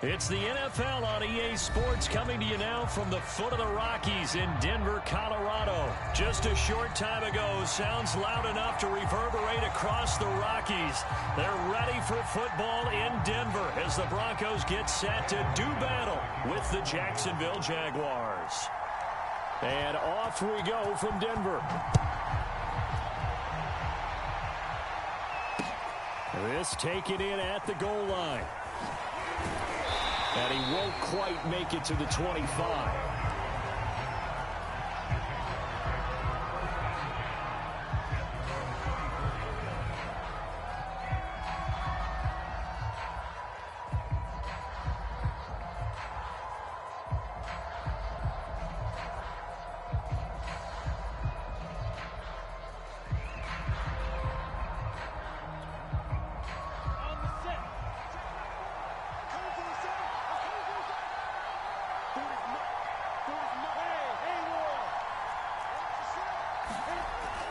It's the NFL on EA Sports coming to you now from the foot of the Rockies in Denver, Colorado. Just a short time ago, sounds loud enough to reverberate across the Rockies. They're ready for football in Denver as the Broncos get set to do battle with the Jacksonville Jaguars. And off we go from Denver. This taken in at the goal line. And he won't quite make it to the 25.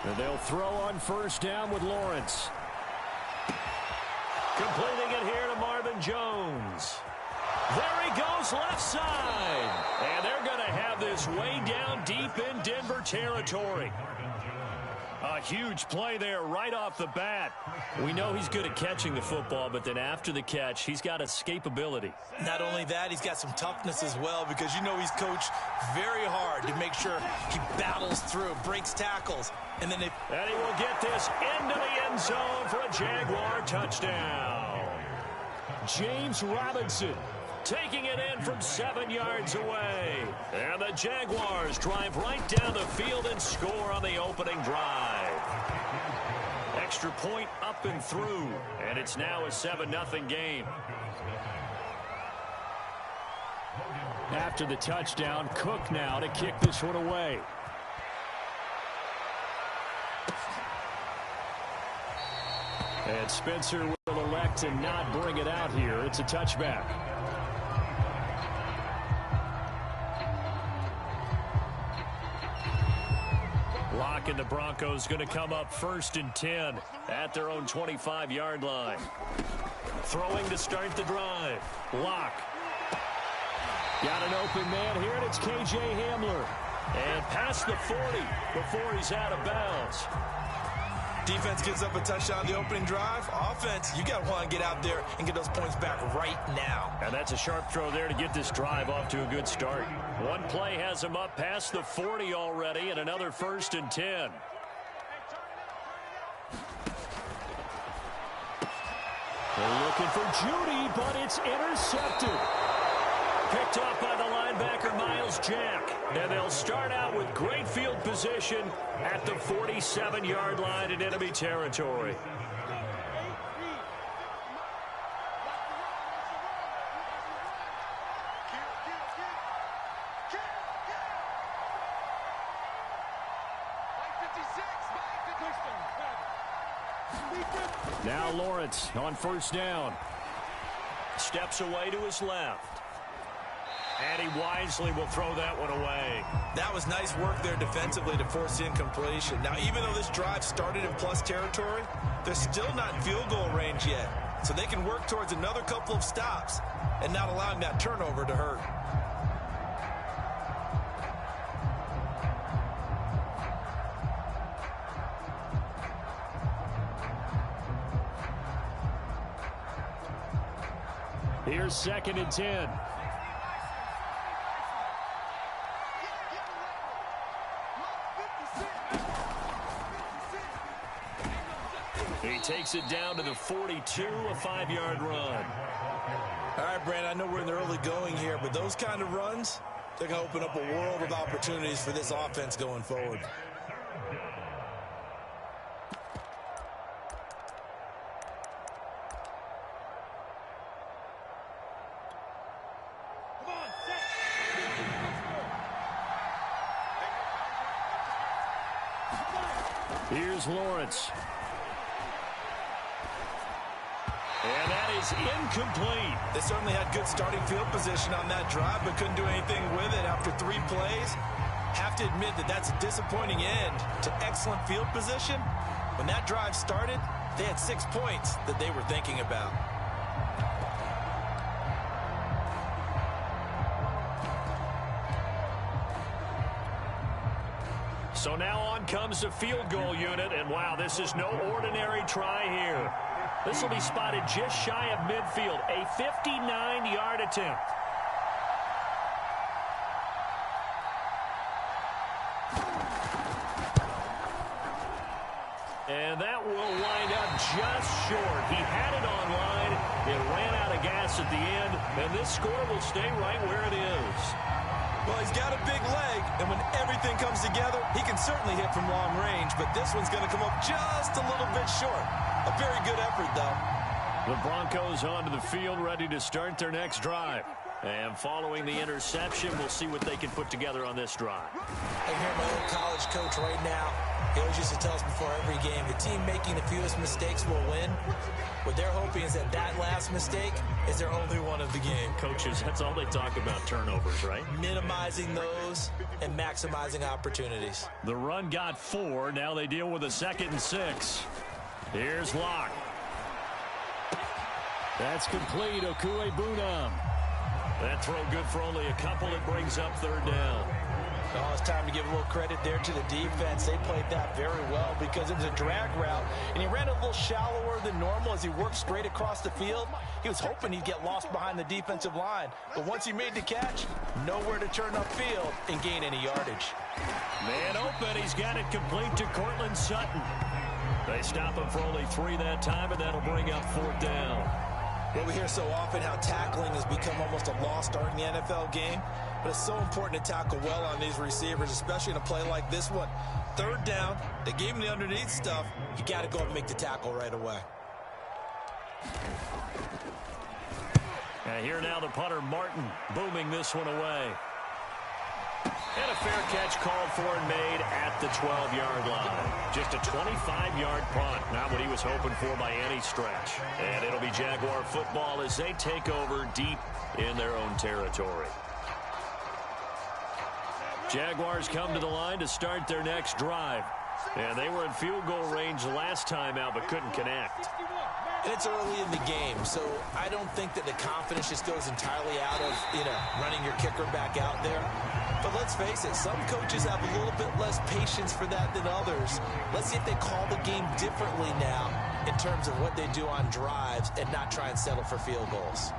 And they'll throw on first down with Lawrence. Completing it here to Marvin Jones. There he goes, left side. And they're going to have this way down deep in Denver territory. A huge play there right off the bat. We know he's good at catching the football, but then after the catch, he's got escapability. Not only that, he's got some toughness as well, because you know he's coached very hard to make sure he battles through, breaks tackles. And then he will get this into the end zone for a Jaguar touchdown. James Robinson taking it in from 7 yards away. And the Jaguars drive right down the field and score on the opening drive. Extra point up and through. And it's now a 7-0 game. After the touchdown, Cook now to kick this one away. And Spencer will elect to not bring it out here. It's a touchback. Lock and the Broncos going to come up 1st and 10 at their own 25-yard line. Throwing to start the drive. Lock. Got an open man here, and it's K.J. Hamler. And past the 40 before he's out of bounds. Defense gives up a touchdown on the opening drive. Offense, you got to want to get out there and get those points back right now. And that's a sharp throw there to get this drive off to a good start. One play has him up past the 40 already, and another 1st and 10. They're looking for Judy, but it's intercepted. Picked off by the linebacker, Miles Jack. And they'll start out with great field position at the 47-yard line in enemy territory. Now Lawrence on first down. Steps away to his left. And he wisely will throw that one away. That was nice work there defensively to force the incompletion. Now, even though this drive started in plus territory, they're still not in field goal range yet. So they can work towards another couple of stops and not allowing that turnover to hurt. Here's 2nd and 10. He takes it down to the 42, a 5-yard run. All right, Brand, I know we're in the early going here, but those kind of runs, they're going to open up a world of opportunities for this offense going forward. Here's Lawrence. And that is incomplete. They certainly had good starting field position on that drive, but couldn't do anything with it after 3 plays. Have to admit that that's a disappointing end to excellent field position. When that drive started, they had 6 points that they were thinking about. So now on comes the field goal unit, and wow, this is no ordinary try here. This will be spotted just shy of midfield, a 59-yard attempt. And that will wind up just short. He had it on line. It ran out of gas at the end, and this score will stay right where it is. Well, he's got a big leg, and when everything comes together, he can certainly hit from long range, but this one's going to come up just a little bit short. A very good effort, though. The Broncos onto the field, ready to start their next drive. And following the interception, we'll see what they can put together on this drive. I hear my old college coach right now. He always used to tell us before every game, the team making the fewest mistakes will win. What they're hoping is that that last mistake is their only one of the game. Coaches, that's all they talk about, turnovers, right? Minimizing those and maximizing opportunities. The run got 4. Now they deal with a 2nd and 6. Here's Locke. That's complete. Okuebunam. That throw good for only a couple. It brings up 3rd down. Oh, it's time to give a little credit there to the defense. They played that very well because it was a drag route, and he ran a little shallower than normal as he worked straight across the field. He was hoping he'd get lost behind the defensive line, but once he made the catch, nowhere to turn upfield and gain any yardage. Man open, he's got it complete to Cortland Sutton. They stop him for only 3 that time, and that'll bring up 4th down. Well, we hear so often how tackling has become almost a lost art in the NFL game, but it's so important to tackle well on these receivers, especially in a play like this one. 3rd down, they gave him the underneath stuff. You got to go and make the tackle right away. And here now the punter, Martin, booming this one away. And a fair catch called for and made at the 12-yard line. Just a 25-yard punt, not what he was hoping for by any stretch. And it'll be Jaguar football as they take over deep in their own territory. Jaguars come to the line to start their next drive. And they were in field goal range last time out but couldn't connect. And it's early in the game, so I don't think that the confidence just goes entirely out of, running your kicker back out there. But let's face it, some coaches have a little bit less patience for that than others. Let's see if they call the game differently now in terms of what they do on drives and not try and settle for field goals.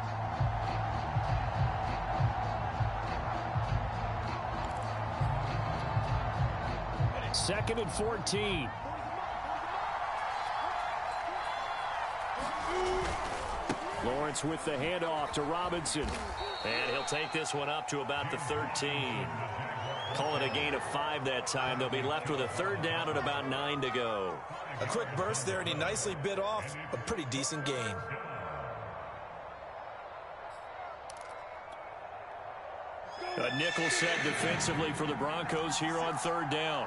Second and 14. Lawrence with the handoff to Robinson. And he'll take this one up to about the 13. Call it a gain of 5 that time. They'll be left with a 3rd down and about 9 to go. A quick burst there, and he nicely bit off a pretty decent gain. A nickel set defensively for the Broncos here on 3rd down.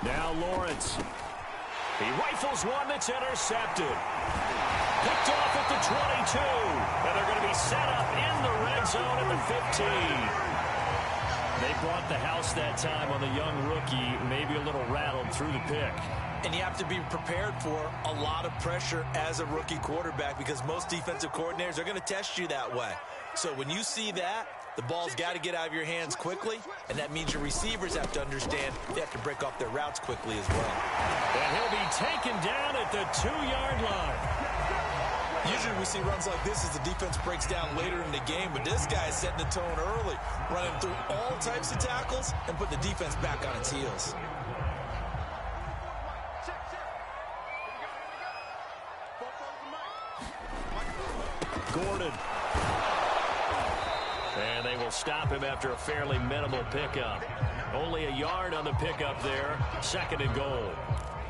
Now Lawrence. He rifles one that's intercepted. Picked off at the 22. And they're going to be set up in the red zone at the 15. They brought the house that time on the young rookie, maybe a little rattled through the pick. And you have to be prepared for a lot of pressure as a rookie quarterback because most defensive coordinators are going to test you that way. So when you see that, the ball's got to get out of your hands quickly, and that means your receivers have to understand they have to break off their routes quickly as well. And he'll be taken down at the 2-yard line. Usually we see runs like this as the defense breaks down later in the game, but this guy is setting the tone early, running through all types of tackles and putting the defense back on its heels. Gordon. And they will stop him after a fairly minimal pickup. Only a yard on the pickup there. 2nd and goal.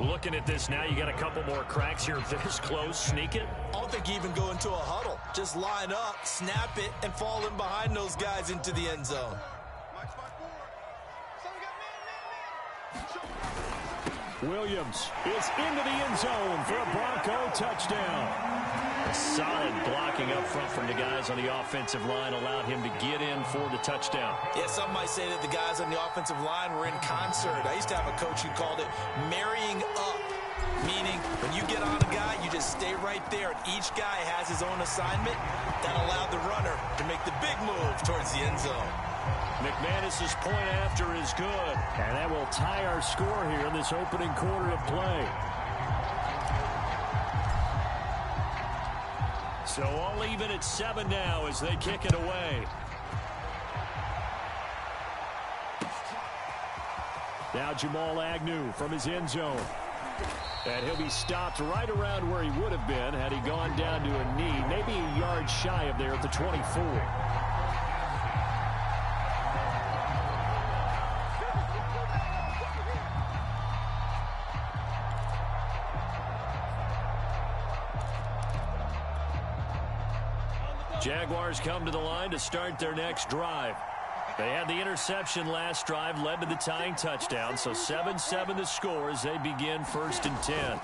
Looking at this now, you got a couple more cracks here. This close, sneak it. I don't think you even go into a huddle. Just line up, snap it, and fall in behind those guys into the end zone. Williams is into the end zone for a Bronco touchdown. Solid blocking up front from the guys on the offensive line allowed him to get in for the touchdown. Yeah, some might say that the guys on the offensive line were in concert. I used to have a coach who called it marrying up, meaning when you get on a guy, you just stay right there, and each guy has his own assignment. That allowed the runner to make the big move towards the end zone. McManus's point after is good. And that will tie our score here in this opening quarter of play. So all even at 7 now as they kick it away. Now Jamal Agnew from his end zone. And he'll be stopped right around where he would have been had he gone down to a knee, maybe a yard shy of there at the 24. Jaguars come to the line to start their next drive. They had the interception last drive, led to the tying touchdown, so 7-7 the score as they begin 1st and 10.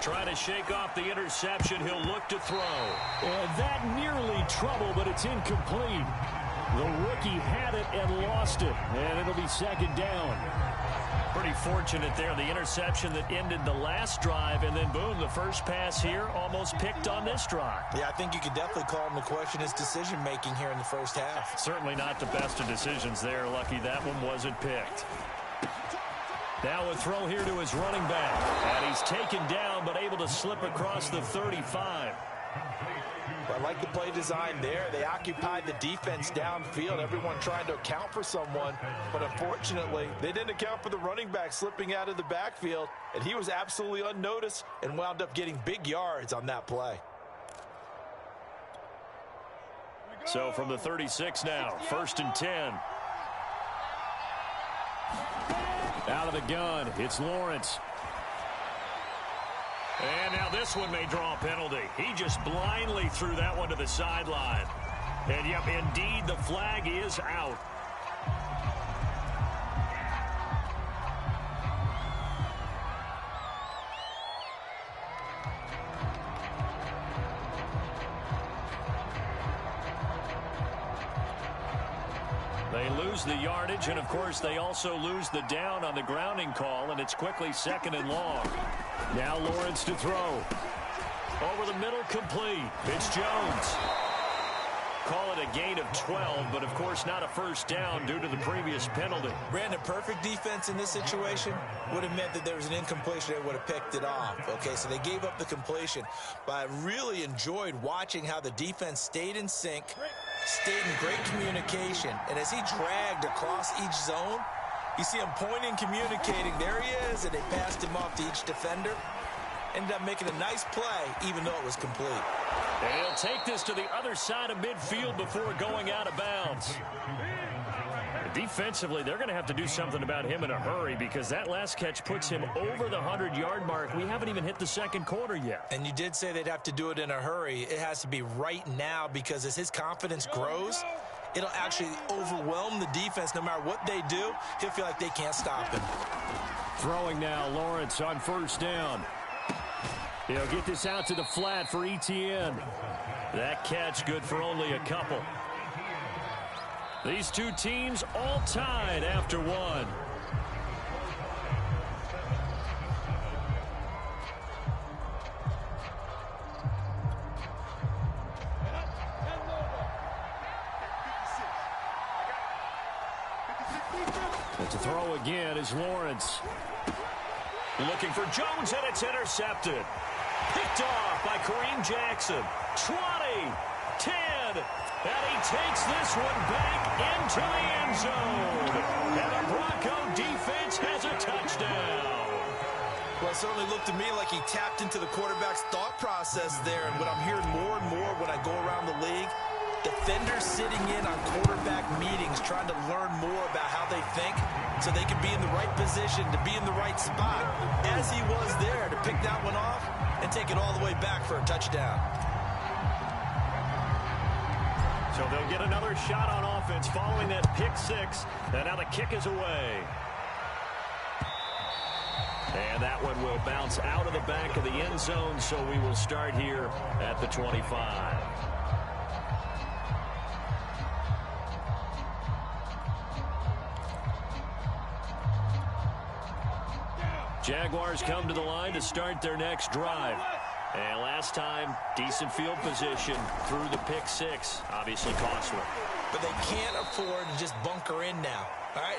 Trying to shake off the interception, he'll look to throw. And that nearly trouble, but it's incomplete. The rookie had it and lost it, and it'll be 2nd down. Pretty fortunate there, the interception that ended the last drive, and then boom, the first pass here almost picked on this drive. Yeah, I think you could definitely call him to question his decision-making here in the first half. Certainly not the best of decisions there. Lucky that one wasn't picked. Now a throw here to his running back. And he's taken down, but able to slip across the 35. I like the play design there. They occupied the defense downfield, everyone trying to account for someone. But unfortunately, they didn't account for the running back slipping out of the backfield. And he was absolutely unnoticed and wound up getting big yards on that play. So from the 36 now, 1st and 10. Out of the gun, it's Lawrence. And now this one may draw a penalty. He just blindly threw that one to the sideline. And yep, indeed, the flag is out. They lose the yardage, and of course they also lose the down on the grounding call, and it's quickly 2nd and long. Now Lawrence to throw. Over the middle, complete. It's Jones. Call it a gain of 12, but of course not a first down due to the previous penalty. Brandon, perfect defense in this situation would have meant that there was an incompletion. They would have picked it off. Okay, so they gave up the completion. But I really enjoyed watching how the defense stayed in sync, stayed in great communication. And as he dragged across each zone, you see him pointing, communicating. There he is, and they passed him off to each defender. Ended up making a nice play, even though it was complete. And he'll take this to the other side of midfield before going out of bounds. Defensively, they're going to have to do something about him in a hurry because that last catch puts him over the 100-yard mark. We haven't even hit the 2nd quarter yet. And you did say they'd have to do it in a hurry. It has to be right now because as his confidence grows, it'll actually overwhelm the defense. No matter what they do, he'll feel like they can't stop him. Throwing now, Lawrence on 1st down. He'll get this out to the flat for Etienne. That catch good for only a couple. These two teams all tied after one. But to throw again is Lawrence. Looking for Jones, and it's intercepted. Picked off by Kareem Jackson. 20, 10, and he takes this one back into the end zone. And the Bronco defense has a touchdown. Well, it certainly looked to me like he tapped into the quarterback's thought process there. And what I'm hearing more and more when I go around the league, defenders sitting in on quarterback meetings trying to learn more about how they think so they can be in the right position to be in the right spot, as he was there to pick that one off and take it all the way back for a touchdown. So they'll get another shot on offense following that pick six, and now the kick is away. And that one will bounce out of the back of the end zone, so we will start here at the 25. Jaguars come to the line to start their next drive. And last time, decent field position through the pick six. Obviously costly. But they can't afford to just bunker in now. All right,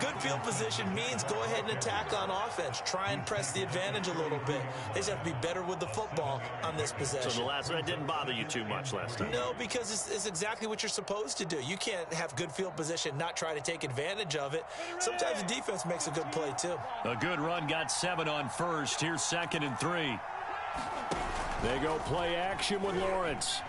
good field position means go ahead and attack on offense. Try and press the advantage a little bit. They just have to be better with the football on this possession. So that didn't bother you too much last time? No, because it's exactly what you're supposed to do. You can't have good field position, not try to take advantage of it. Sometimes the defense makes a good play, too. A good run got 7 on first. Here's 2nd and 3. They go play action with Lawrence.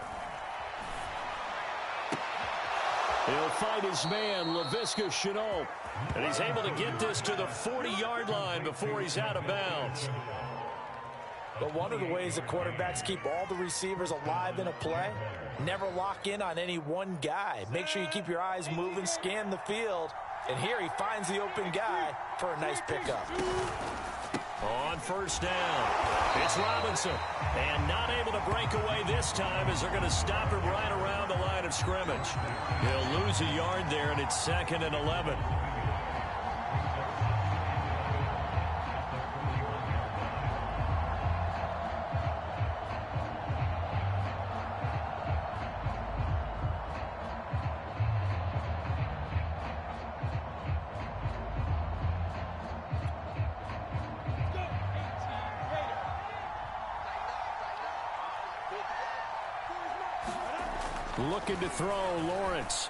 He'll fight his man, Laviska Shenault. And he's able to get this to the 40-yard line before he's out of bounds. But one of the ways the quarterbacks keep all the receivers alive in a play, never lock in on any one guy. Make sure you keep your eyes moving, scan the field. And here he finds the open guy for a nice pickup. On first down, it's Robinson. And not able to break away this time as they're going to stop him right around the line of scrimmage. He'll lose a yard there, and it's 2nd and 11. Looking to throw, Lawrence.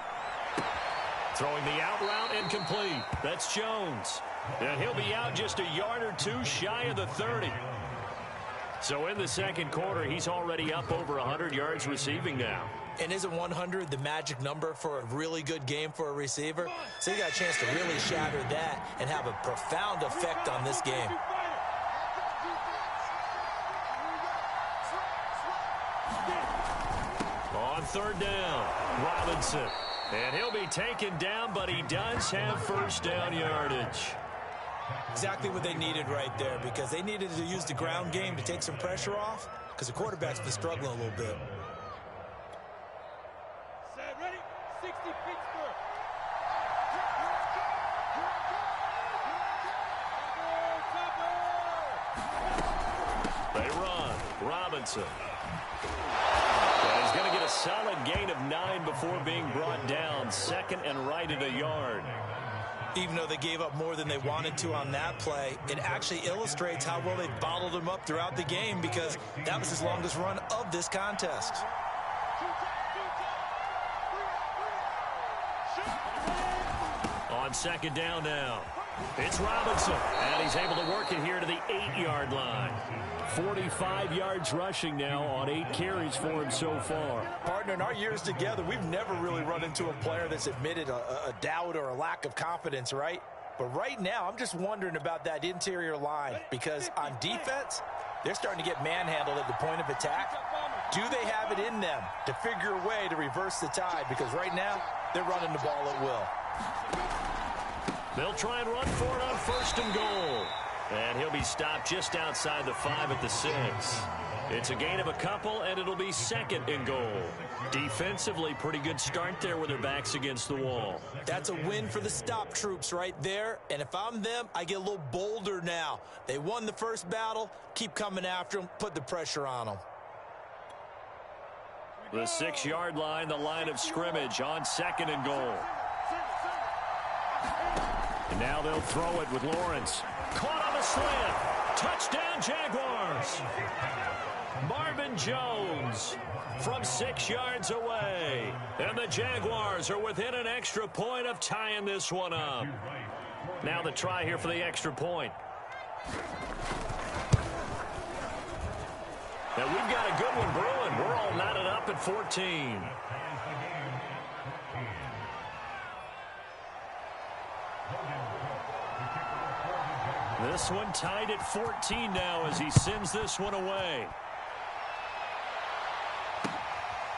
Throwing the out route, incomplete. That's Jones. And he'll be out just a yard or two shy of the 30. So in the second quarter, he's already up over 100 yards receiving now. And isn't 100 the magic number for a really good game for a receiver? So you got a chance to really shatter that and have a profound effect on this game. On third down, Robinson. And he'll be taken down, but he does have first down yardage. Exactly what they needed right there, because they needed to use the ground game to take some pressure off, because the quarterback's been struggling a little bit. Set, ready? 60 Pittsburgh. They run. Robinson. And he's going to get a solid gain of 9 before being brought down. 2nd and right at a yard. Even though they gave up more than they wanted to on that play, it actually illustrates how well they bottled him up throughout the game, because that was his longest run of this contest. On 2nd down now, it's Robinson, and he's able to work it here to the 8-yard line. 45 yards rushing now on 8 carries for him so far. Partner, in our years together, we've never really run into a player that's admitted a doubt or a lack of confidence, right? But right now, I'm just wondering about that interior line, because on defense, they're starting to get manhandled at the point of attack. Do they have it in them to figure a way to reverse the tide? Because right now, they're running the ball at will. They'll try and run for it on 1st and goal. And he'll be stopped just outside the 5 at the 6. It's a gain of a couple, and it'll be 2nd and goal. Defensively, pretty good start there with their backs against the wall. That's a win for the stop troops right there. And if I'm them, I get a little bolder now. They won the first battle. Keep coming after them. Put the pressure on them. The 6-yard line, the line of scrimmage on 2nd and goal. And now they'll throw it with Lawrence. Caught on a slant. Touchdown, Jaguars. Marvin Jones from 6 yards away. And the Jaguars are within an extra point of tying this one up. Now the try here for the extra point. Now we've got a good one brewing. We're all knotted up at 14. This one tied at 14 now as he sends this one away.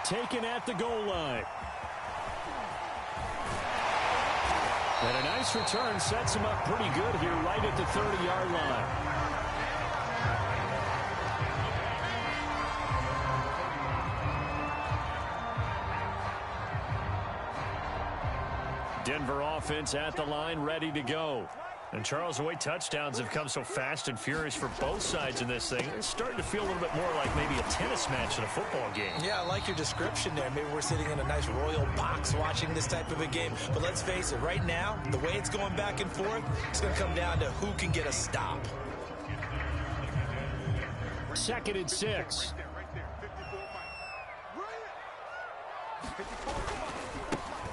Taken at the goal line. And a nice return sets him up pretty good here right at the 30-yard line. Denver offense at the line, ready to go. And, Charles, the way touchdowns have come so fast and furious for both sides in this thing, it's starting to feel a little bit more like maybe a tennis match than a football game. Yeah, I like your description there. Maybe we're sitting in a nice royal box watching this type of a game. But let's face it, right now, the way it's going back and forth, it's going to come down to who can get a stop. 2nd and 6.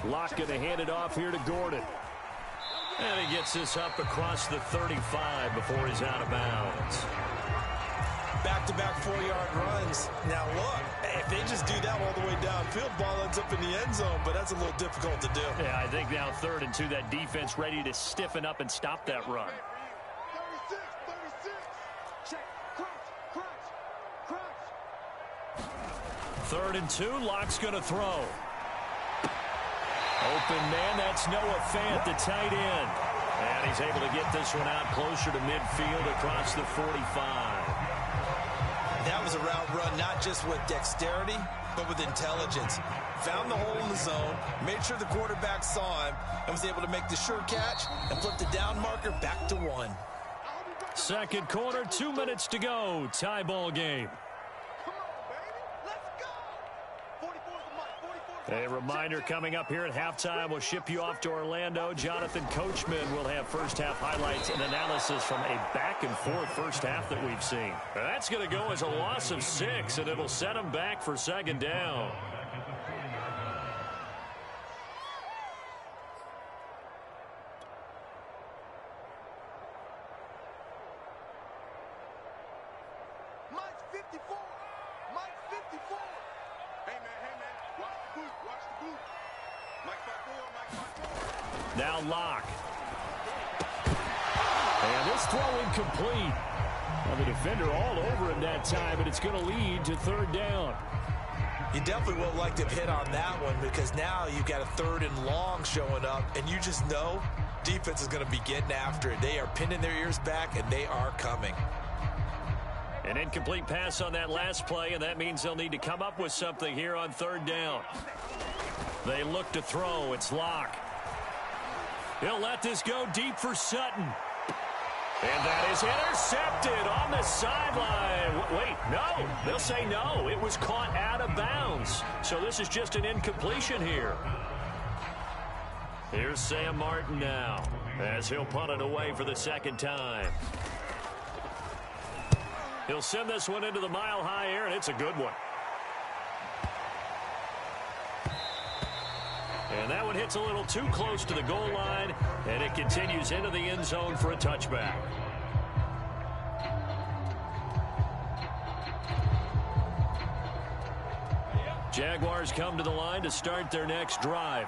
Locke going to hand it off here to Gordon. And he gets this up across the 35 before he's out of bounds. Back-to-back 4-yard runs. Now, look, if they just do that all the way downfield, ball ends up in the end zone, but that's a little difficult to do. Yeah, I think now 3rd and 2, that defense ready to stiffen up and stop that run. 3rd and 2, Locke's going to throw. Open man, that's Noah Fant, the tight end. And he's able to get this one out closer to midfield across the 45. That was a route run not just with dexterity, but with intelligence. Found the hole in the zone, made sure the quarterback saw him, and was able to make the sure catch and flip the down marker back to 1. 2nd quarter, 2 minutes to go. Tie ball game. A reminder coming up here at halftime. We'll ship you off to Orlando. Jonathan Coachman will have first half highlights and analysis from a back-and-forth first half that we've seen. That's going to go as a loss of 6, and it'll set them back for 2nd down. Mike's 54. Mike's 54. Hey, man. Watch the boot. Mike 5-4. Now Locke. And this throw incomplete. Well, the defender all over him that time, but it's going to lead to 3rd down. You definitely would have liked to hit on that one because now you've got a 3rd and long showing up, and you just know defense is going to be getting after it. They are pinning their ears back, and they are coming. An incomplete pass on that last play, and that means they'll need to come up with something here on 3rd down. They look to throw. It's Locke. He'll let this go deep for Sutton. And that is intercepted on the sideline. Wait, no. They'll say no. It was caught out of bounds. So this is just an incompletion here. Here's Sam Martin now as he'll punt it away for the 2nd time. He'll send this one into the mile-high air, and it's a good one. And that one hits a little too close to the goal line, and it continues into the end zone for a touchback. Jaguars come to the line to start their next drive.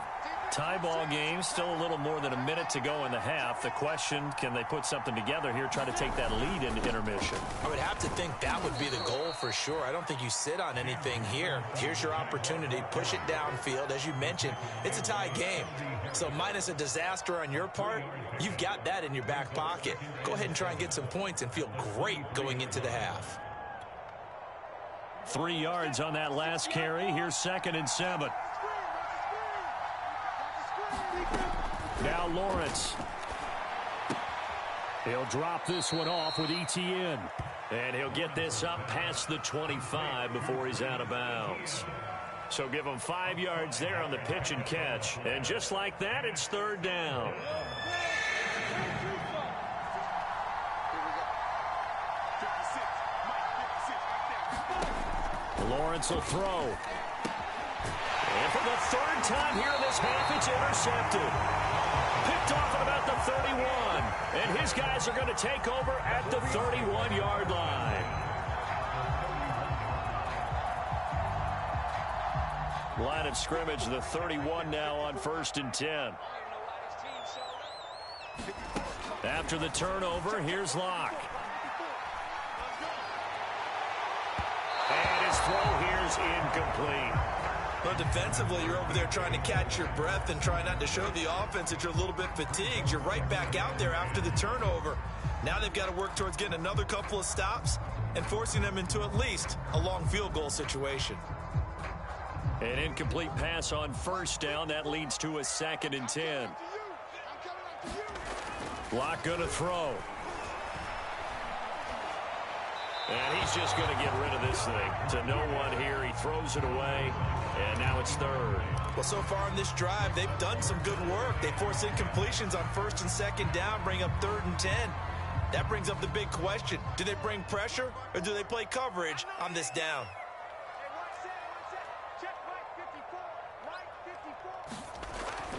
Tie ball game, still a little more than a minute to go in the half. The question, can they put something together here, try to take that lead into intermission? I would have to think that would be the goal for sure. I don't think you sit on anything here. Here's your opportunity. Push it downfield. As you mentioned, it's a tie game. So minus a disaster on your part, you've got that in your back pocket. Go ahead and try and get some points and feel great going into the half. 3 yards on that last carry. Here's 2nd and 7. Now Lawrence. He'll drop this one off with ETN. And he'll get this up past the 25 before he's out of bounds. So give him 5 yards there on the pitch and catch. And just like that, it's 3rd down. Lawrence will throw. And for the 3rd time here in this half, it's intercepted. Picked off at about the 31. And his guys are going to take over at the 31-yard line. Line of scrimmage, the 31 now on 1st and 10. After the turnover, here's Locke. And his throw here's incomplete. Well, defensively, you're over there trying to catch your breath and try not to show the offense that you're a little bit fatigued. You're right back out there after the turnover. Now they've got to work towards getting another couple of stops and forcing them into at least a long field goal situation. An incomplete pass on 1st down. That leads to a 2nd and 10. Lock going to throw. And he's just going to get rid of this thing to no one here. He throws it away, and now it's third. Well, so far in this drive, they've done some good work. They force incompletions on first and second down, bring up 3rd and 10. That brings up the big question. Do they bring pressure, or do they play coverage on this down?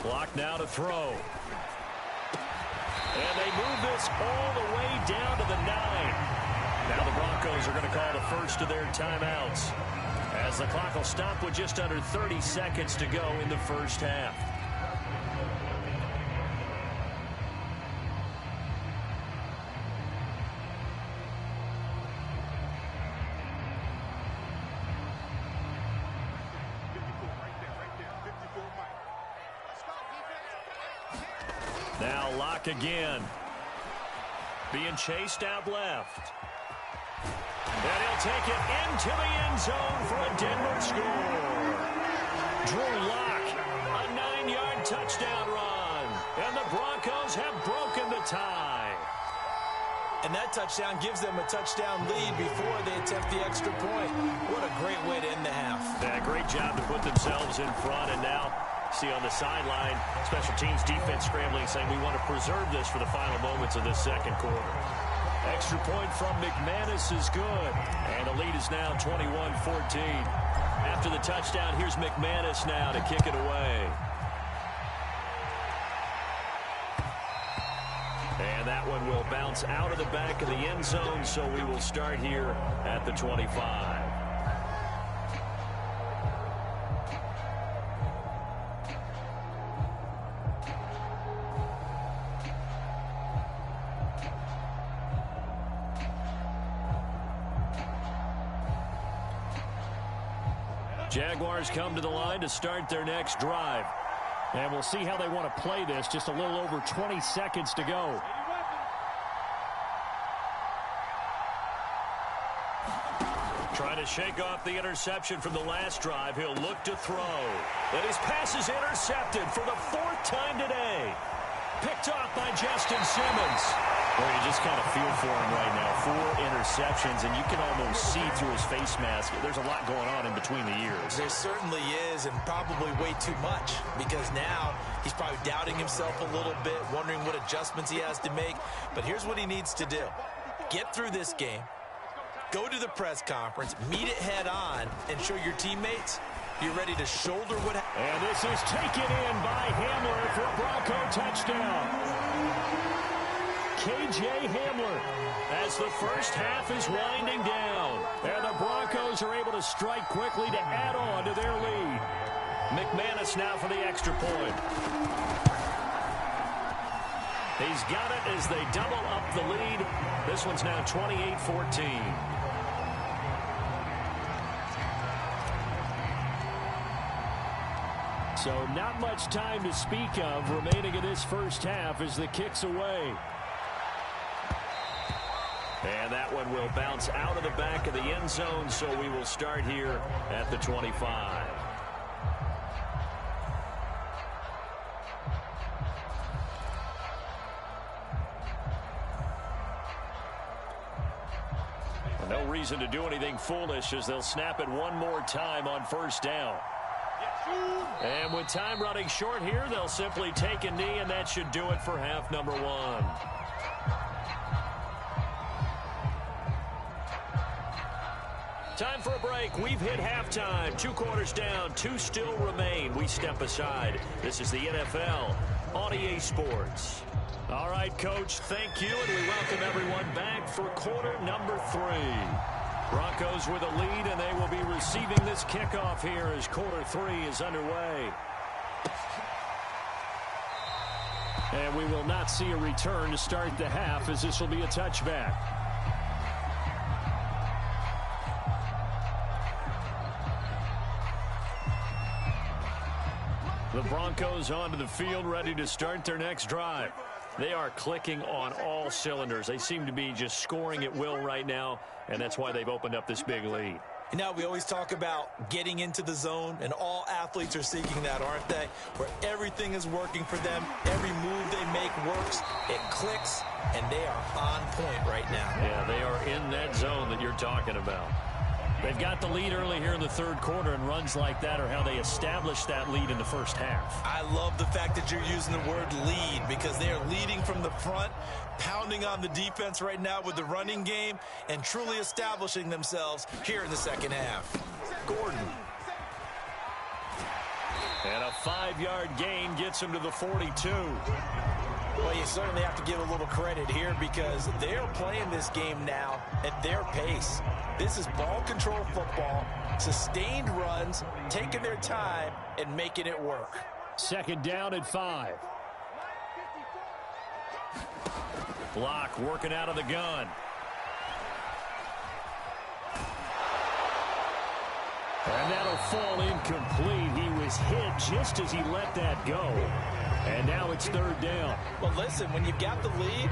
Clock now to throw. And they move this all the way down to the 9. Now the Broncos are going to call the first of their timeouts, as the clock will stop with just under 30 seconds to go in the first half. Now Lock again. Being chased out left. And he'll take it into the end zone for a Denver score. Drew Lock, a 9-yard touchdown run. And the Broncos have broken the tie. And that touchdown gives them a touchdown lead before they attempt the extra point. What a great way to end the half. Yeah, great job to put themselves in front. And now, see on the sideline, special teams defense scrambling, saying we want to preserve this for the final moments of this second quarter. Extra point from McManus is good. And the lead is now 21-14. After the touchdown, here's McManus now to kick it away. And that one will bounce out of the back of the end zone, so we will start here at the 25. Jaguars come to the line to start their next drive. And we'll see how they want to play this. Just a little over 20 seconds to go. Trying to shake off the interception from the last drive. He'll look to throw. And his pass is intercepted for the 4th time today. Picked off by Justin Simmons. Well, you just kind of feel for him right now. 4 interceptions, and you can almost see through his face mask. There's a lot going on in between the ears. There certainly is, and probably way too much, because now he's probably doubting himself a little bit, wondering what adjustments he has to make. But here's what he needs to do. Get through this game, go to the press conference, meet it head on, and show your teammates you're ready to shoulder what. And this is taken in by Hamler for a Bronco touchdown. K.J. Hamler, as the first half is winding down. And the Broncos are able to strike quickly to add on to their lead. McManus now for the extra point. He's got it as they double up the lead. This one's now 28-14. So not much time to speak of remaining in this first half as the kick's away. And that one will bounce out of the back of the end zone, so we will start here at the 25. No reason to do anything foolish as they'll snap it one more time on first down. And with time running short here, they'll simply take a knee, and that should do it for half number 1. Time for a break. We've hit halftime. 2 quarters down, 2 still remain. We step aside. This is the NFL on EA Sports. All right, Coach, thank you, and we welcome everyone back for quarter number 3. Broncos with a lead, and they will be receiving this kickoff here as quarter 3 is underway. And we will not see a return to start the half, as this will be a touchback. The Broncos onto the field, ready to start their next drive. They are clicking on all cylinders. They seem to be just scoring at will right now, and that's why they've opened up this big lead. Now, we always talk about getting into the zone, and all athletes are seeking that, aren't they? Where everything is working for them, every move they make works, it clicks, and they are on point right now. Yeah, they are in that zone that you're talking about. They've got the lead early here in the third quarter, and runs like that are how they established that lead in the first half. I love the fact that you're using the word lead, because they are leading from the front, pounding on the defense right now with the running game, and truly establishing themselves here in the second half. Gordon. And a 5-yard gain gets him to the 42. Well, you certainly have to give a little credit here, because they're playing this game now at their pace. This is ball control football, sustained runs, taking their time, and making it work. Second down at 5. Block working out of the gun. And that'll fall incomplete. He was hit just as he let that go. And now it's third down. Well, listen, when you've got the lead,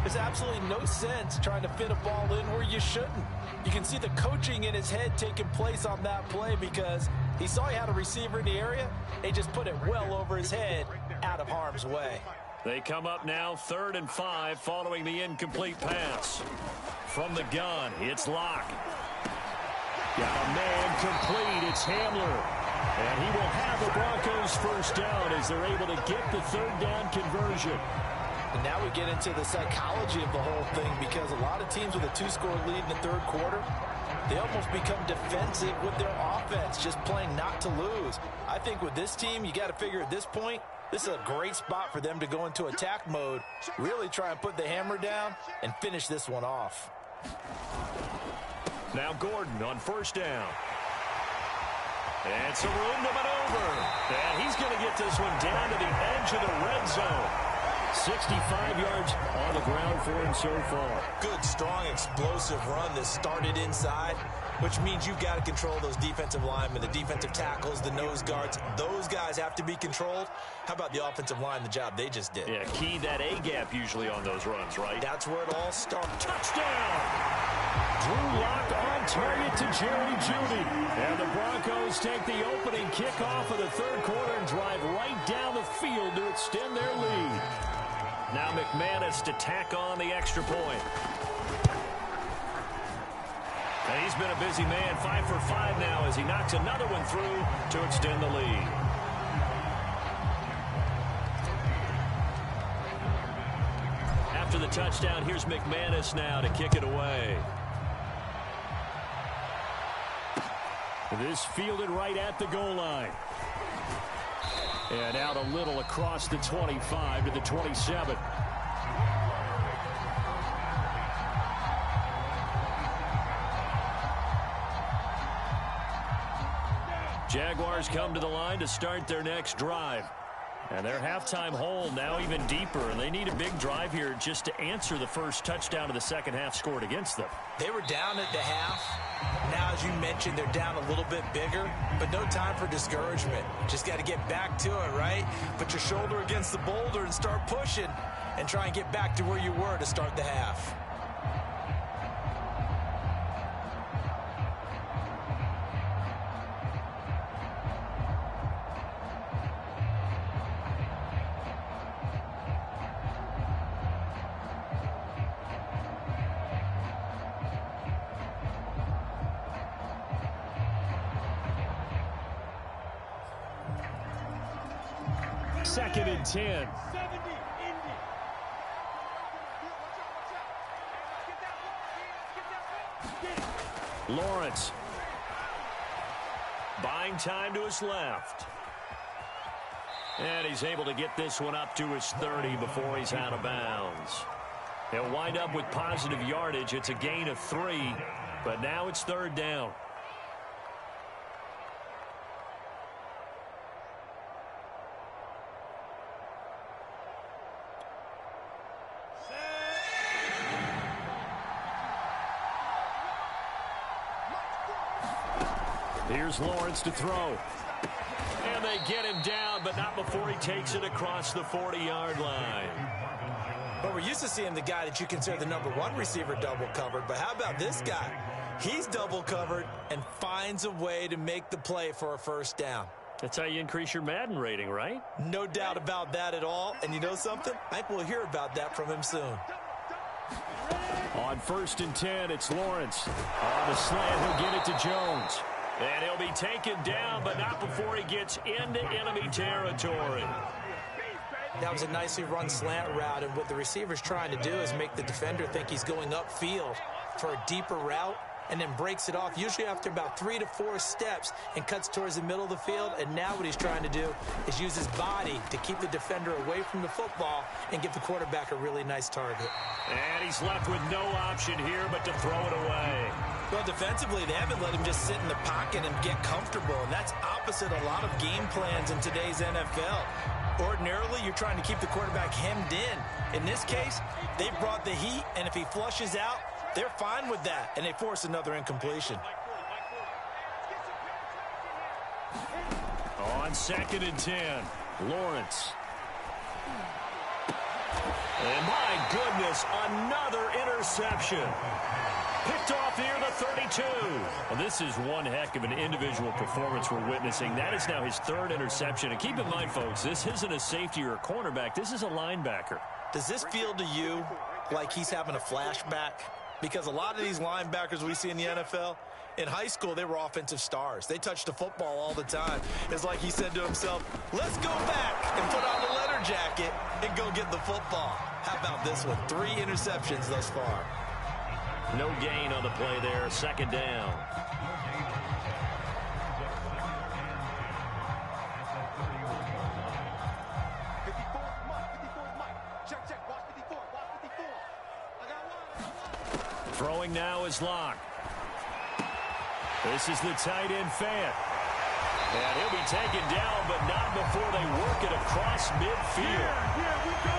there's absolutely no sense trying to fit a ball in where you shouldn't. You can see the coaching in his head taking place on that play, because he saw he had a receiver in the area. He just put it well over his head, out of harm's way. They come up now 3rd and 5 following the incomplete pass. From the gun, it's Locke. Got a man complete. It's Hamler. And he will have the Broncos first down as they're able to get the third down conversion. And now we get into the psychology of the whole thing, because a lot of teams with a 2-score lead in the third quarter, they almost become defensive with their offense, just playing not to lose. I think with this team, you got to figure at this point, this is a great spot for them to go into attack mode, really try and put the hammer down and finish this one off. Now Gordon on first down. And some room to maneuver. And he's going to get this one down to the edge of the red zone. 65 yards on the ground for him so far. Good, strong, explosive run that started inside, which means you've got to control those defensive linemen, the defensive tackles, the nose guards. Those guys have to be controlled. How about the offensive line, the job they just did? Yeah, key that A-gap usually on those runs, right? That's where it all starts. Touchdown! Drew Lock on target to Jerry Jeudy. And the Broncos take the opening kickoff of the third quarter and drive right down the field to extend their lead. Now McManus to tack on the extra point. And he's been a busy man, 5 for 5 now as he knocks another one through to extend the lead. After the touchdown, here's McManus now to kick it away. This fielded right at the goal line. And out a little across the 25 to the 27. Jaguars come to the line to start their next drive. And their halftime hole now even deeper, and they need a big drive here just to answer the first touchdown of the second half scored against them. They were down at the half. Now, as you mentioned, they're down a little bit bigger, but no time for discouragement. Just got to get back to it, right? Put your shoulder against the boulder and start pushing and try and get back to where you were to start the half. Second and 10. Lawrence. Buying time to his left. And he's able to get this one up to his 30 before he's out of bounds. He'll wind up with positive yardage. It's a gain of 3, but now it's third down. Here's Lawrence to throw. And they get him down, but not before he takes it across the 40-yard line. But we're used to seeing the guy that you consider the #1 receiver double covered, but how about this guy? He's double covered and finds a way to make the play for a first down. That's how you increase your Madden rating, right? No doubt about that at all. And you know something? I think we'll hear about that from him soon. On 1st and 10, it's Lawrence. On the slant, he'll get it to Jones. And he'll be taken down, but not before he gets into enemy territory. That was a nicely run slant route, and what the receiver's trying to do is make the defender think he's going upfield for a deeper route, and then breaks it off, usually after about 3 to 4 steps, and cuts towards the middle of the field. And now what he's trying to do is use his body to keep the defender away from the football and give the quarterback a really nice target. And he's left with no option here but to throw it away. Well, defensively, they haven't let him just sit in the pocket and get comfortable, and that's opposite a lot of game plans in today's NFL. Ordinarily, you're trying to keep the quarterback hemmed in. In this case, they brought the heat, and if he flushes out, they're fine with that, and they force another incompletion. On 2nd and 10, Lawrence. And my goodness, another interception. Picked off near the 32. Well, this is one heck of an individual performance we're witnessing. That is now his 3rd interception. And keep in mind, folks, this isn't a safety or a cornerback. This is a linebacker. Does this feel to you like he's having a flashback? Because a lot of these linebackers we see in the NFL, in high school, they were offensive stars. They touched the football all the time. It's like he said to himself, let's go back and put on the leather jacket and go get the football. How about this one? 3 interceptions thus far. No gain on the play there. 2nd down. Throwing now is Locke. This is the tight end Fant. And he'll be taken down, but not before they work it across midfield.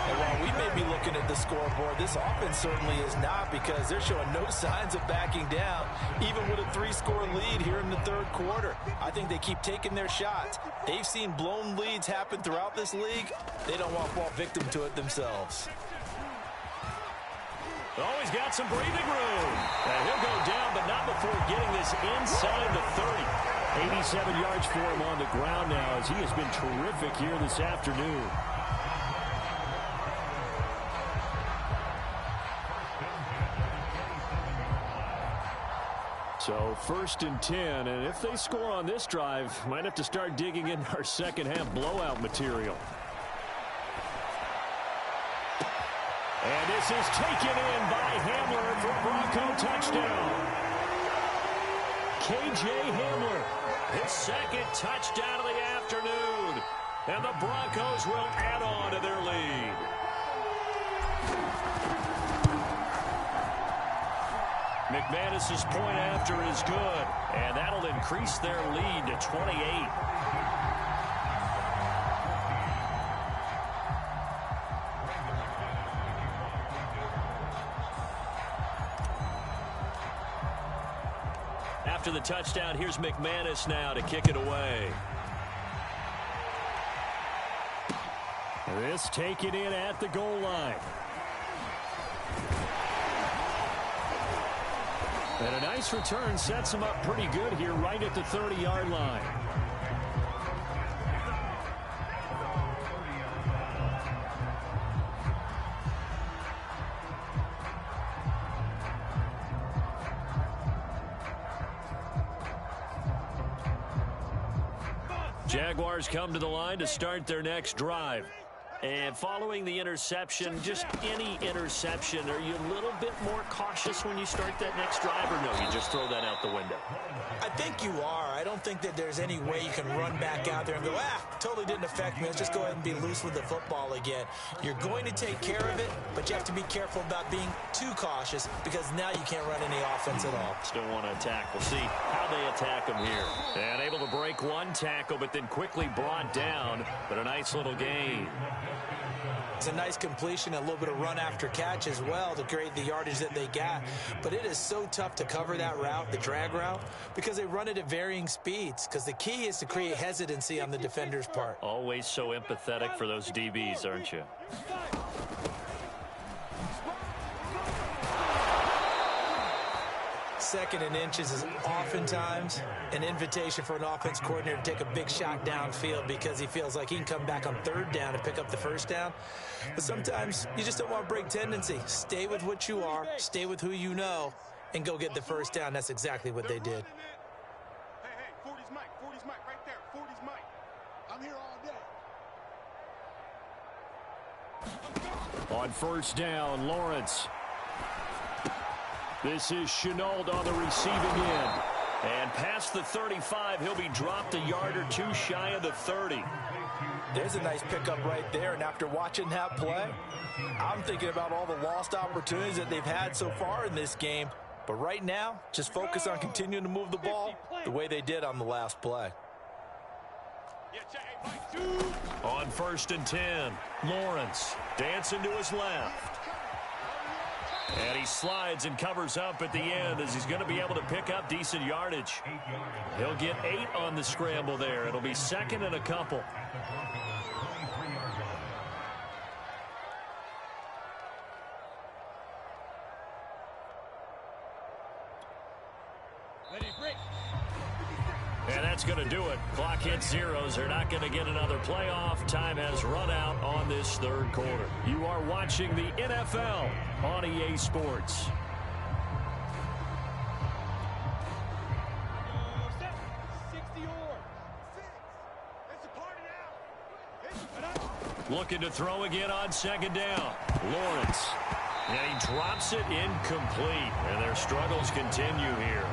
And while we may be looking at the scoreboard, this offense certainly is not, because they're showing no signs of backing down, even with a 3-score lead here in the 3rd quarter. I think they keep taking their shots. They've seen blown leads happen throughout this league. They don't want to fall victim to it themselves. Oh, he's got some breathing room. And he'll go down, but not before getting this inside the 30. 87 yards for him on the ground now, as he has been terrific here this afternoon. So 1st and 10, and if they score on this drive, might have to start digging in our second half blowout material. And this is taken in by Hamler for a Bronco touchdown. K.J. Hamler, his 2nd touchdown of the afternoon. And the Broncos will add on to their lead. McManus's point after is good, and that'll increase their lead to 28. After the touchdown, here's McManus now to kick it away. This taken in at the goal line. And a nice return sets him up pretty good here right at the 30-yard line. Jaguars come to the line to start their next drive. And following the interception, just any interception, are you a little bit more cautious when you start that next drive, or no, you just throw that out the window? I think you are. I don't think that there's any way you can run back out there and go, totally didn't affect me. Let's just go ahead and be loose with the football again. You're going to take care of it, but you have to be careful about being too cautious, because now you can't run any offense at all. Still want to attack. We'll see how they attack them here. And able to break one tackle, but then quickly brought down, but a nice little gain. It's a nice completion, a little bit of run after catch as well to create the yardage that they got. But it is so tough to cover that route, the drag route, because they run it at varying speeds. Because the key is to create hesitancy on the defender's part. Always so empathetic for those DBs, aren't you? second and inches is oftentimes an invitation for an offense coordinator to take a big shot downfield because he feels like he can come back on third down and pick up the first down. But sometimes you just don't want to break tendency. Stay with what you are, stay with who you know, and go get the first down. That's exactly what they did. Hey, 40's Mike right there. 40's Mike. I'm here all day. On first down, Lawrence. This is Chenault on the receiving end. And past the 35, he'll be dropped a yard or two shy of the 30. There's a nice pickup right there, and after watching that play, I'm thinking about all the lost opportunities that they've had so far in this game. But right now, just focus on continuing to move the ball the way they did on the last play. On first and 10, Lawrence dancing to his left. And he slides and covers up at the end as he's going to be able to pick up decent yardage. He'll get 8 on the scramble there. It'll be second and a couple. And that's going to do it. Clock hits zeros. They're not going to get another playoff. Time has run out on this third quarter. You are watching the NFL on EA Sports. Looking to throw again on second down. Lawrence. And he drops it incomplete. And their struggles continue here.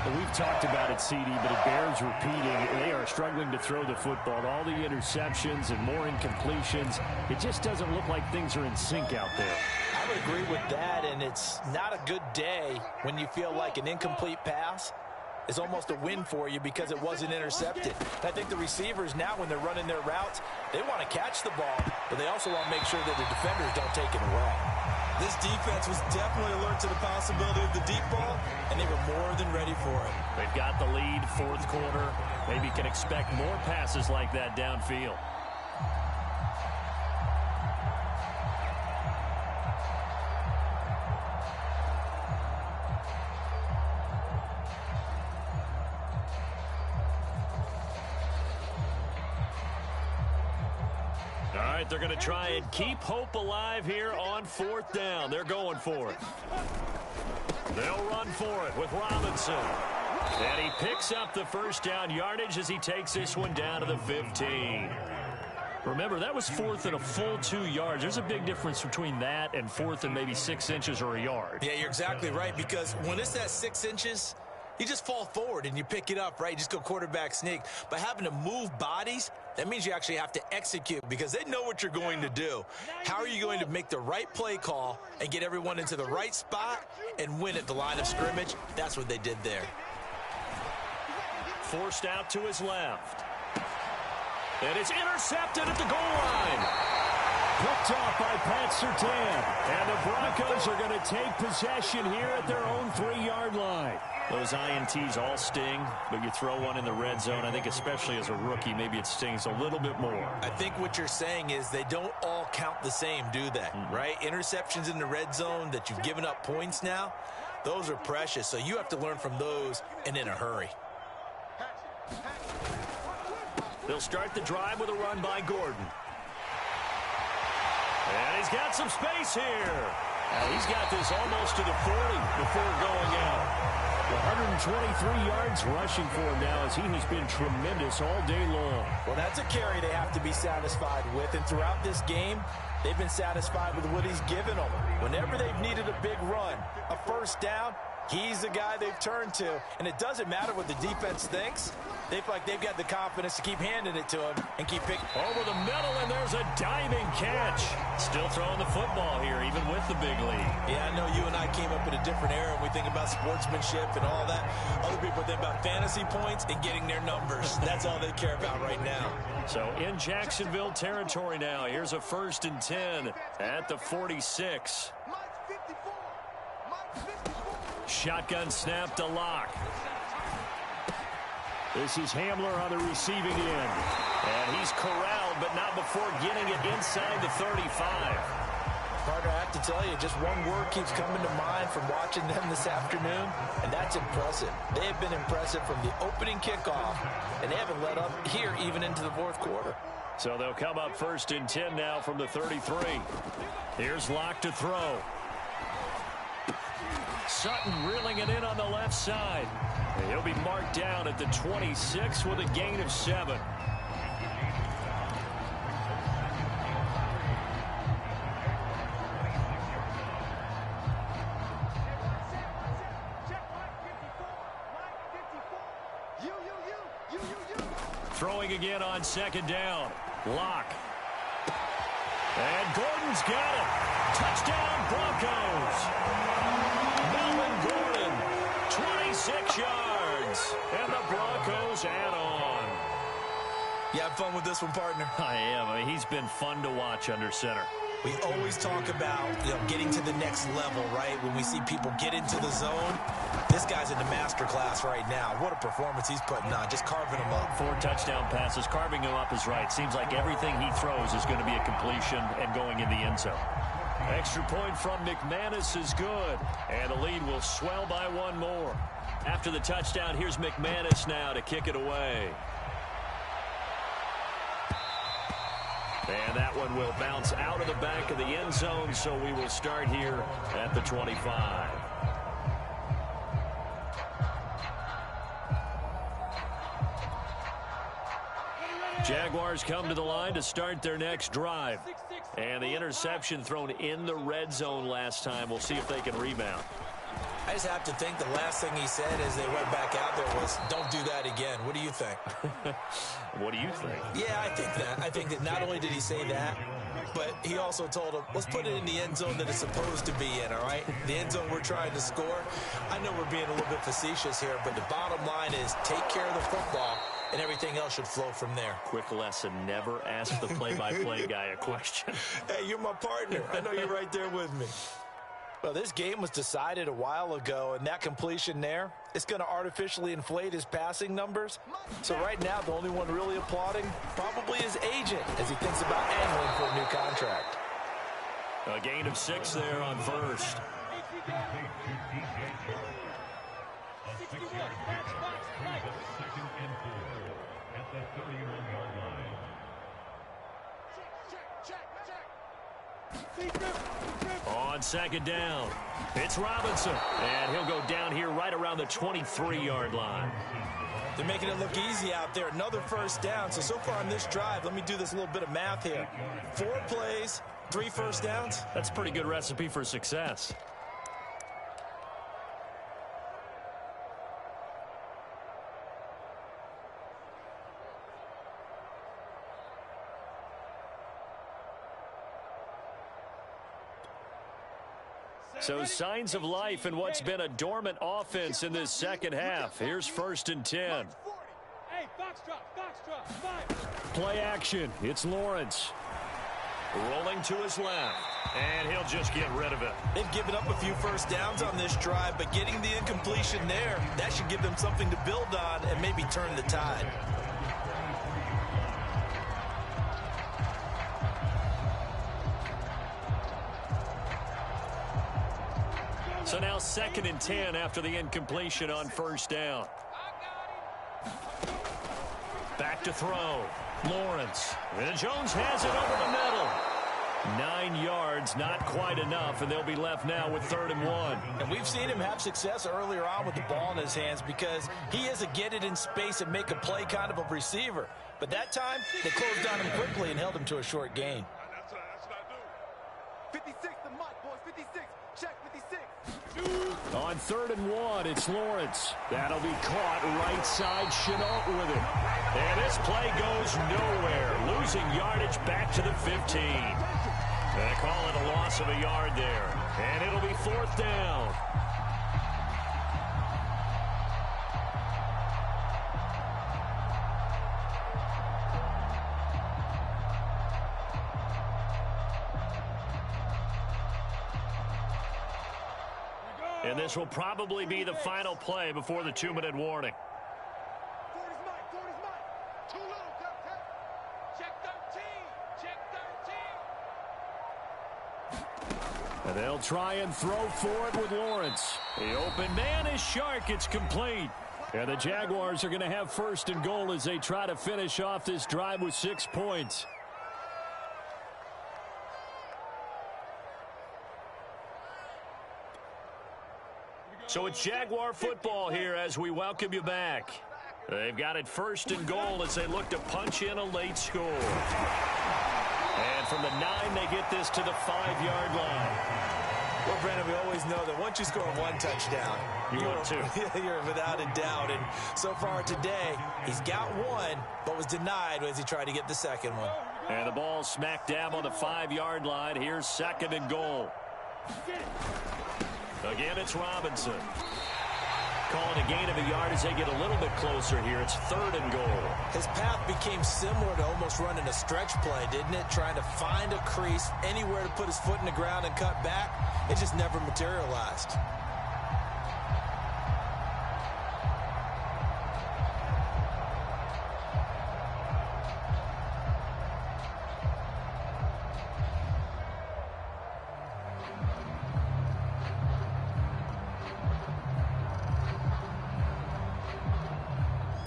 Well, we've talked about it, CD, but it bears repeating. They are struggling to throw the football. All the interceptions and more incompletions. It just doesn't look like things are in sync out there. I would agree with that, and it's not a good day when you feel like an incomplete pass is almost a win for you because it wasn't intercepted. I think the receivers now, when they're running their routes, they want to catch the ball, but they also want to make sure that the defenders don't take it away. This defense was definitely alert to the possibility of the deep ball, and they were more than ready for it. They've got the lead, fourth quarter. Maybe can expect more passes like that downfield. All right, they're going to try and keep hope alive here on fourth down. They're going for it. They'll run for it with Robinson. And he picks up the first down yardage as he takes this one down to the 15. Remember, that was fourth and a full 2 yards. There's a big difference between that and fourth and maybe 6 inches or a yard. Yeah, you're exactly right, because when it's at 6 inches, you just fall forward and you pick it up, right? You just go quarterback sneak. But having to move bodies, that means you actually have to execute because they know what you're going to do. How are you going to make the right play call and get everyone into the right spot and win at the line of scrimmage? That's what they did there. Forced out to his left. And it's intercepted at the goal line. Picked off by Pat Surtain. And the Broncos are going to take possession here at their own 3-yard line. Those INTs all sting, but you throw one in the red zone. I think especially as a rookie, maybe it stings a little bit more. I think what you're saying is they don't all count the same, do they? Right? Interceptions in the red zone that you've given up points now, those are precious. So you have to learn from those and in a hurry. They'll start the drive with a run by Gordon. And he's got some space here. He's got this almost to the 40 before going out. 123 yards rushing for him now as he has been tremendous all day long. Well, that's a carry they have to be satisfied with, and throughout this game, they've been satisfied with what he's given them. Whenever they've needed a big run, a first down, he's the guy they've turned to, and it doesn't matter what the defense thinks. They feel like they've got the confidence to keep handing it to him and keep picking. Over the middle, and there's a diving catch. Still throwing the football here, even with the big lead. Yeah, I know you and I came up in a different era, and we think about sportsmanship and all that. Other people think about fantasy points and getting their numbers. That's all they care about right now. So in Jacksonville territory now, here's a 1st and 10 at the 46. Shotgun snap to Locke. This is Hamler on the receiving end. And he's corralled, but not before getting it inside the 35. Partner, I have to tell you, just one word keeps coming to mind from watching them this afternoon, and that's impressive. They have been impressive from the opening kickoff, and they haven't let up here even into the fourth quarter. So they'll come up 1st and 10 now from the 33. Here's Locke to throw. Sutton reeling it in on the left side. He'll be marked down at the 26 with a gain of 7. Throwing again on 2nd down. Locke. And Gordon's got it. Touchdown, Broncos. Melvin Gordon, 26 yards. And the Broncos add on. You have fun with this one, partner? I am. I mean, he's been fun to watch under center. We always talk about, getting to the next level, right? When we see people get into the zone, this guy's in the master class right now. What a performance he's putting on, just carving them up. 4 touchdown passes. Carving him up is right. Seems like everything he throws is going to be a completion and going in the end zone. Extra point from McManus is good. And the lead will swell by 1 more. After the touchdown, here's McManus now to kick it away. And that one will bounce out of the back of the end zone, so we will start here at the 25. Jaguars come to the line to start their next drive. And the interception thrown in the red zone last time. We'll see if they can rebound. I just have to think the last thing he said as they went back out there was, don't do that again. What do you think? What do you think? Yeah, I think that. I think that not only did he say that, but he also told him, let's put it in the end zone that it's supposed to be in, all right? The end zone we're trying to score. I know we're being a little bit facetious here, but the bottom line is take care of the football, and everything else should flow from there. Quick lesson, never ask the play-by-play guy a question. Hey, you're my partner. I know you're right there with me. Well, this game was decided a while ago, and that completion there, it's going to artificially inflate his passing numbers. So right now, the only one really applauding probably his agent as he thinks about angling for a new contract. A gain of 6 there on 1st. On 2nd down, it's Robinson, and he'll go down here right around the 23-yard line. They're making it look easy out there. Another 1st down. So far on this drive, let me do this little bit of math here. 4 plays, 3 first downs. That's a pretty good recipe for success. So signs of life in what's been a dormant offense in this second half. Here's 1st and 10. Play action. It's Lawrence. Rolling to his left. And he'll just get rid of it. They've given up a few first downs on this drive, but getting the incompletion there, that should give them something to build on and maybe turn the tide. So now 2nd and 10 after the incompletion on 1st down. Back to throw. Lawrence. And Jones has it over the middle. 9 yards, not quite enough, and they'll be left now with 3rd and 1. And we've seen him have success earlier on with the ball in his hands because he is a get it in space and make a play kind of a receiver. But that time, they closed on him quickly and held him to a short gain. That's what I do. 56, the mic, boys. 56. Check 56. On 3rd and 1, it's Lawrence. That'll be caught right side. Chenault with it. And this play goes nowhere. Losing yardage back to the 15. They call it a loss of a yard there. And it'll be 4th down. And this will probably be the final play before the 2-minute warning. 40's Mike. 40's Mike. Too low. Check 13. Check 13. And they'll try and throw for it with Lawrence. The open man is Shark. It's complete. And the Jaguars are going to have first and goal as they try to finish off this drive with 6 points. So it's Jaguar football here as we welcome you back. They've got it first and goal as they look to punch in a late score. And from the 9, they get this to the 5-yard line. Well, Brandon, we always know that once you score one touchdown, you're without a doubt. And so far today, he's got one, but was denied as he tried to get the second one. And the ball smacked down on the 5-yard line. Here's second and goal. Again, it's Robinson. Calling a gain of a yard as they get a little bit closer here. It's third and goal. His path became similar to almost running a stretch play, didn't it? Trying to find a crease, anywhere to put his foot in the ground and cut back. It just never materialized.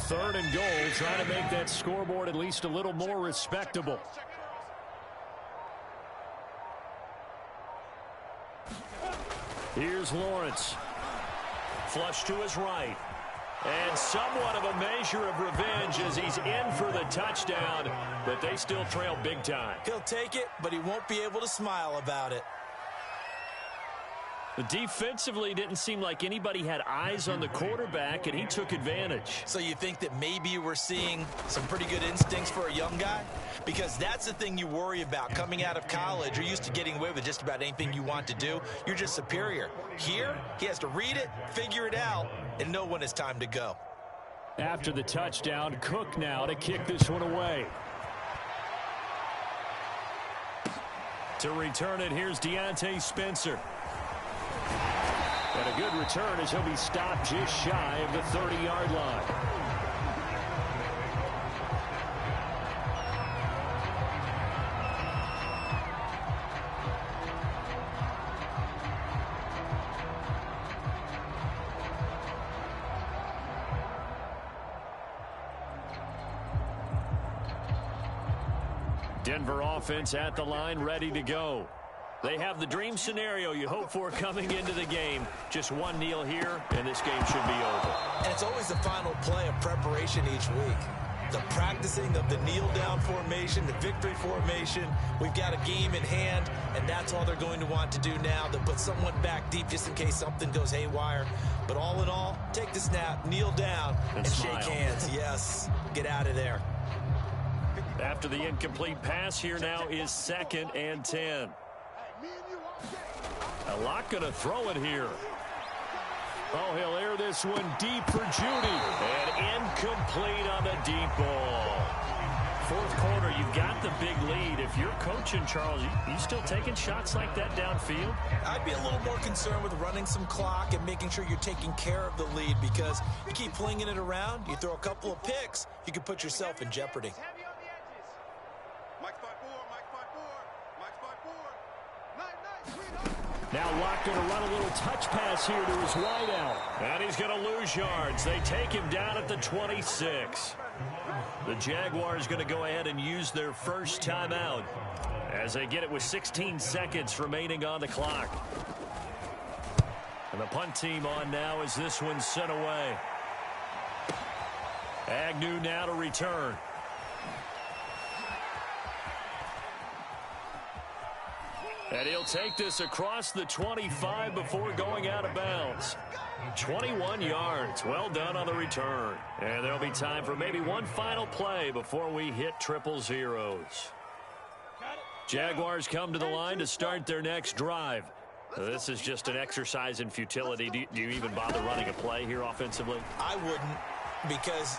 Third and goal, trying to make that scoreboard at least a little more respectable. Here's Lawrence. Flush to his right. And somewhat of a measure of revenge as he's in for the touchdown, but they still trail big time. He'll take it, but he won't be able to smile about it. Defensively, didn't seem like anybody had eyes on the quarterback, and he took advantage. So you think that maybe we're seeing some pretty good instincts for a young guy? Because that's the thing you worry about. Coming out of college, you're used to getting away with just about anything you want to do. You're just superior. Here, he has to read it, figure it out, and know when it's time to go. After the touchdown, Cook now to kick this one away. To return it, here's Deontay Spencer. And a good return as he'll be stopped just shy of the 30-yard line. Denver offense at the line, ready to go. They have the dream scenario you hope for coming into the game. Just one kneel here, and this game should be over. And it's always the final play of preparation each week. The practicing of the kneel-down formation, the victory formation. We've got a game in hand, and that's all they're going to want to do now. They'll put someone back deep just in case something goes haywire. But all in all, take the snap, kneel down, and shake hands. Yes, get out of there. After the incomplete pass, here now is 2nd and 10. A lot going to throw it here. Oh, he'll air this one deep for Judy. And incomplete on the deep ball. Fourth quarter, you've got the big lead. If you're coaching, Charles, you still taking shots like that downfield? I'd be a little more concerned with running some clock and making sure you're taking care of the lead, because you keep flinging it around, you throw a couple of picks, you can put yourself in jeopardy. Now Locke going to run a little touch pass here to his wideout. And he's going to lose yards. They take him down at the 26. The Jaguars going to go ahead and use their first timeout as they get it with 16 seconds remaining on the clock. And the punt team on now as this one's sent away. Agnew now to return. And he'll take this across the 25 before going out of bounds. 21 yards. Well done on the return. And there'll be time for maybe one final play before we hit triple zeros. Jaguars come to the line to start their next drive. This is just an exercise in futility. Do you even bother running a play here offensively? I wouldn't, because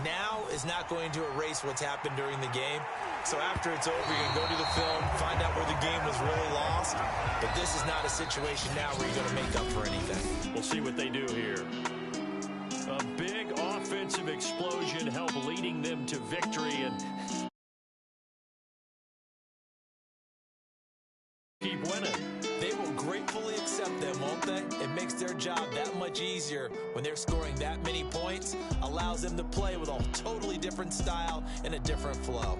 now is not going to erase what's happened during the game. So after it's over, you can go to the film, find out where the game was really lost. But this is not a situation now where you're going to make up for anything. We'll see what they do here. A big offensive explosion helped leading them to victory and keep winning. They will makes their job that much easier when they're scoring that many points, allows them to play with a totally different style and a different flow.